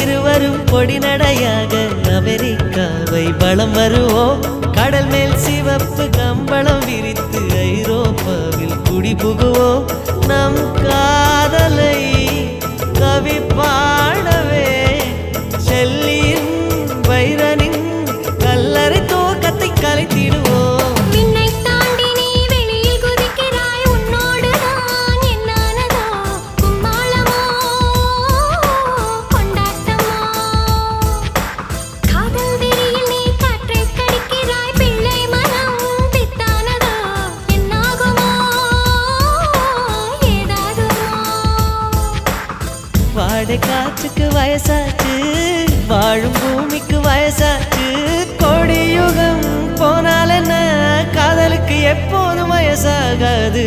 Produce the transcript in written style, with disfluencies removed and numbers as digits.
இருவரும் பொடி நடையாக அமெரிக்காவை வலம் வருவோம். கடல் மேல் சிவப்பு கம்பளம் விரித்து ஐரோப்பாவில் குடி புகுவோம். நம் காதலை கவி பாடவே செல்லியின் வைரனின் கல்லறை தோக்கத்தை கலைத்திடுவோம். வாடை காற்றுக்கு வயசாச்சு, வாழும் பூமிக்கு வயசாச்சு. கொடியுகம் போனால் என்ன, காதலுக்கு எப்போதும் வயசாகாது.